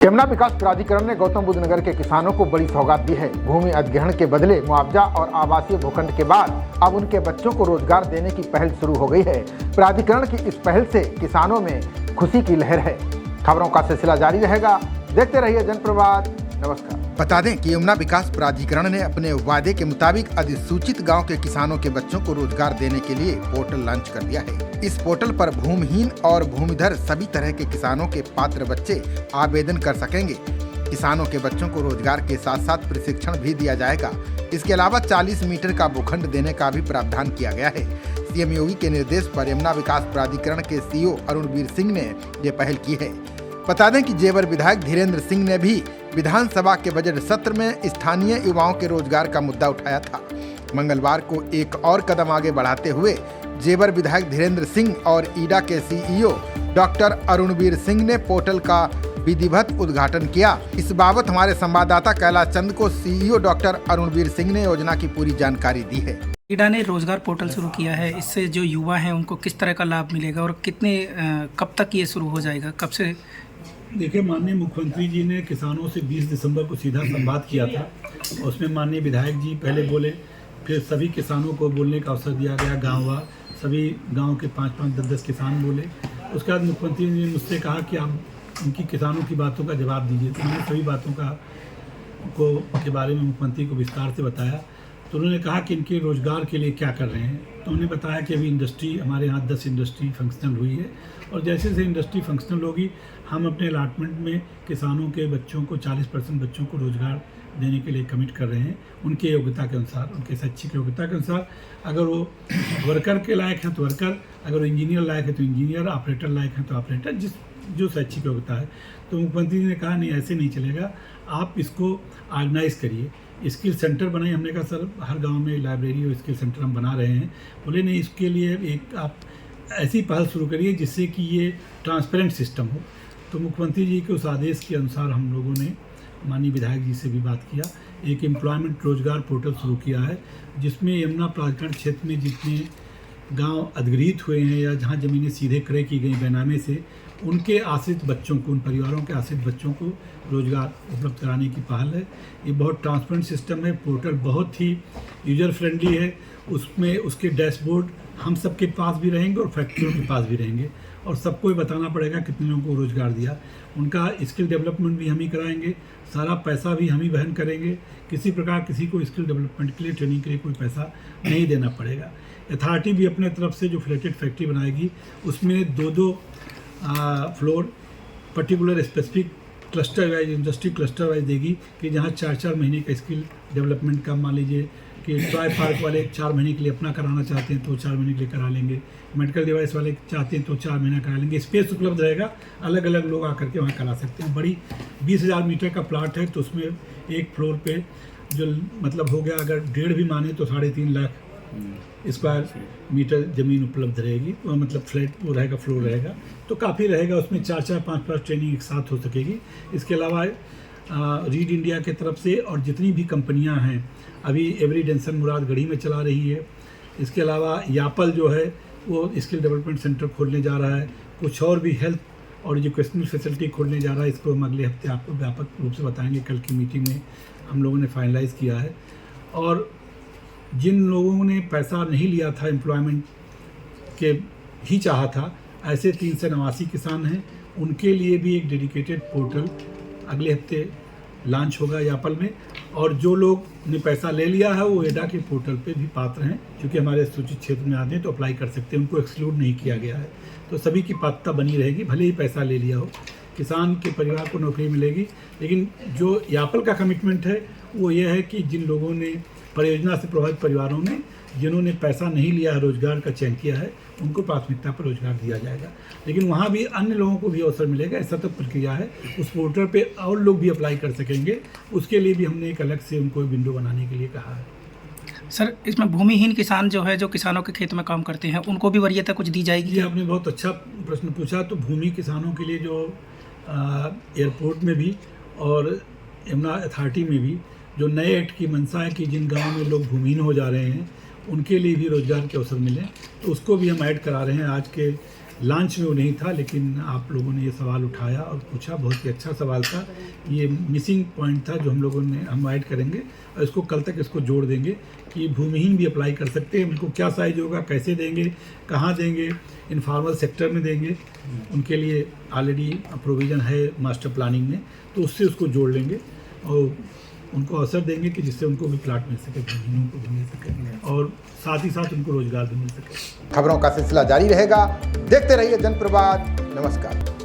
यमुना विकास प्राधिकरण ने गौतम बुद्ध नगर के किसानों को बड़ी सौगात दी है। भूमि अधिग्रहण के बदले मुआवजा और आवासीय भूखंड के बाद अब उनके बच्चों को रोजगार देने की पहल शुरू हो गई है। प्राधिकरण की इस पहल से किसानों में खुशी की लहर है। खबरों का सिलसिला जारी रहेगा, देखते रहिए जनप्रवाद। नमस्कार। बता दें कि यमुना विकास प्राधिकरण ने अपने वादे के मुताबिक अधिसूचित गांव के किसानों के बच्चों को रोजगार देने के लिए पोर्टल लॉन्च कर दिया है। इस पोर्टल पर भूमिहीन और भूमिधर सभी तरह के किसानों के पात्र बच्चे आवेदन कर सकेंगे। किसानों के बच्चों को रोजगार के साथ साथ प्रशिक्षण भी दिया जाएगा। इसके अलावा 40 मीटर का भूखंड देने का भी प्रावधान किया गया है। सीएम योगी के निर्देश पर यमुना विकास प्राधिकरण के सीईओ अरुणवीर सिंह ने ये पहल की है। बता दें कि जेवर विधायक धीरेन्द्र सिंह ने भी विधानसभा के बजट सत्र में स्थानीय युवाओं के रोजगार का मुद्दा उठाया था। मंगलवार को एक और कदम आगे बढ़ाते हुए जेवर विधायक धीरेन्द्र सिंह और ईडा के सीईओ डॉक्टर अरुणवीर सिंह ने पोर्टल का विधिवत उद्घाटन किया। इस बाबत हमारे संवाददाता कैलाश चंद को सीईओ डॉक्टर अरुणवीर सिंह ने योजना की पूरी जानकारी दी है। ईडा ने रोजगार पोर्टल शुरू किया है। इससे जो युवा हैं उनको किस तरह का लाभ मिलेगा और कब तक ये शुरू हो जाएगा, कब से? देखिए, माननीय मुख्यमंत्री जी ने किसानों से 20 दिसंबर को सीधा संवाद किया था। उसमें माननीय विधायक जी पहले बोले, फिर सभी किसानों को बोलने का अवसर दिया गया। गाँव सभी गांव के 5-5, 10-10 किसान बोले। उसके बाद मुख्यमंत्री जी ने मुझसे कहा कि आप उनकी किसानों की बातों का जवाब दीजिए। तो मैंने सभी बातों के बारे में मुख्यमंत्री को विस्तार से बताया। तो उन्होंने कहा कि इनके रोज़गार के लिए क्या कर रहे हैं। तो उन्होंने बताया कि अभी इंडस्ट्री हमारे यहाँ 10 इंडस्ट्री फंक्शनल हुई है और जैसे जैसे इंडस्ट्री फंक्शनल होगी हम अपने अलाटमेंट में किसानों के बच्चों को 40% बच्चों को रोज़गार देने के लिए कमिट कर रहे हैं। उनके योग्यता के अनुसार, उनके शैक्षिक योग्यता के अनुसार, अगर वो वर्कर के लायक हैं तो वर्कर, अगर वो इंजीनियर लायक है तो इंजीनियर, ऑपरेटर लायक हैं तो ऑपरेटर, जो शैक्षिक योग्यता है। तो मुख्यमंत्री ने कहा नहीं, ऐसे नहीं चलेगा, आप इसको ऑर्गेनाइज करिए, स्किल सेंटर बनाइए। हमने कहा सर हर गांव में लाइब्रेरी और स्किल सेंटर हम बना रहे हैं। बोले नहीं, इसके लिए एक आप ऐसी पहल शुरू करिए जिससे कि ये ट्रांसपेरेंट सिस्टम हो। तो मुख्यमंत्री जी के उस आदेश के अनुसार हम लोगों ने माननीय विधायक जी से भी बात किया, एक एम्प्लॉयमेंट रोजगार पोर्टल शुरू किया है जिसमें यमुना प्राधिकरण क्षेत्र में जितने गांव अधिग्रहित हुए हैं या जहां ज़मीनें सीधे क्रय की गई बेनामे से, उनके आश्रित बच्चों को, उन परिवारों के आश्रित बच्चों को रोजगार उपलब्ध कराने की पहल है। ये बहुत ट्रांसपेरेंट सिस्टम है। पोर्टल बहुत ही यूजर फ्रेंडली है। उसमें उसके डैशबोर्ड हम सबके पास भी रहेंगे और फैक्ट्रियों के पास भी रहेंगे और सबको ही बताना पड़ेगा कितने लोगों को रोज़गार दिया। उनका स्किल डेवलपमेंट भी हम ही कराएंगे, सारा पैसा भी हम ही वहन करेंगे। किसी प्रकार किसी को स्किल डेवलपमेंट के लिए, ट्रेनिंग के लिए कोई पैसा नहीं देना पड़ेगा। अथॉरिटी भी अपने तरफ से जो फ्लैटेड फैक्ट्री बनाएगी उसमें 2-2 floor particular specific cluster wise, industry cluster wise देगी कि जहाँ 4-4 महीने का स्किल डेवलपमेंट का, मान लीजिए कि टॉय पार्क वाले 4 महीने के लिए अपना कराना चाहते हैं तो 4 महीने के लिए करा लेंगे, मेडिकल डिवाइस वाले चाहते हैं तो 4 महीना करा लेंगे। स्पेस उपलब्ध रहेगा, अलग अलग लोग आकर के वहाँ करा सकते हैं। बड़ी 20,000 मीटर का प्लाट है तो उसमें एक फ्लोर पे जो मतलब हो गया, अगर 1.5 भी माने तो 3.5 लाख स्क्वायर मीटर ज़मीन उपलब्ध रहेगी। मतलब फ्लैट वो रहेगा, फ्लोर रहेगा तो काफ़ी रहेगा। उसमें 4-4, 5-5 ट्रेनिंग एक साथ हो सकेगी। इसके अलावा रीड इंडिया के तरफ से और जितनी भी कंपनियां हैं, अभी एवरी डेंसन मुरादगढ़ी में चला रही है। इसके अलावा यापल जो है वो स्किल डेवलपमेंट सेंटर खोलने जा रहा है। कुछ और भी हेल्थ और एजुकेशनल फैसिलिटी खोलने जा रहा है। इसको हम अगले हफ्ते आपको व्यापक रूप से बताएंगे। कल की मीटिंग में हम लोगों ने फाइनलाइज़ किया है। और जिन लोगों ने पैसा नहीं लिया था, एम्प्लॉयमेंट के ही चाहा था, ऐसे 389 किसान हैं, उनके लिए भी एक डेडिकेटेड पोर्टल अगले हफ्ते लॉन्च होगा यापल में। और जो लोग ने पैसा ले लिया है वो एडा के पोर्टल पे भी पात्र हैं, क्योंकि हमारे सूचित क्षेत्र में आते हैं तो अप्लाई कर सकते हैं, उनको एक्सक्लूड नहीं किया गया है। तो सभी की पात्रता बनी रहेगी, भले ही पैसा ले लिया हो। किसान के परिवार को नौकरी मिलेगी। लेकिन जो यापल का कमिटमेंट है वो ये है कि जिन लोगों ने परियोजना से प्रभावित परिवारों में जिन्होंने पैसा नहीं लिया है, रोजगार का चयन किया है, उनको प्राथमिकता पर रोजगार दिया जाएगा। लेकिन वहाँ भी अन्य लोगों को भी अवसर मिलेगा। ऐसा तो प्रक्रिया है। उस पोर्टल पे और लोग भी अप्लाई कर सकेंगे। उसके लिए भी हमने एक अलग से उनको विंडो बनाने के लिए कहा है। सर, इसमें भूमिहीन किसान जो है, जो किसानों के खेत में काम करते हैं, उनको भी वरीयता कुछ दी जाएगी? ये आपने बहुत अच्छा प्रश्न पूछा। तो भूमि किसानों के लिए जो एयरपोर्ट में भी और यमुना अथॉरिटी में भी जो नए एक्ट की मंशा है कि जिन गाँव में लोग भूमिहीन हो जा रहे हैं उनके लिए भी रोजगार के अवसर मिले, तो उसको भी हम ऐड करा रहे हैं। आज के लॉन्च में वो नहीं था, लेकिन आप लोगों ने ये सवाल उठाया और पूछा, बहुत ही अच्छा सवाल था। ये मिसिंग पॉइंट था जो हम ऐड करेंगे और इसको कल तक इसको जोड़ देंगे कि भूमिहीन भी अप्लाई कर सकते हैं। उनको क्या साइज होगा, कैसे देंगे, कहाँ देंगे, इनफॉर्मल सेक्टर में देंगे, उनके लिए ऑलरेडी प्रोविज़न है मास्टर प्लानिंग में, तो उससे उसको जोड़ लेंगे और उनको अवसर देंगे कि जिससे उनको भी प्लाट मिल सके, भूमिहीनों को भी मिल सके और साथ ही साथ उनको रोजगार भी मिल सके। खबरों का सिलसिला जारी रहेगा। देखते रहिए जनप्रवाद। नमस्कार।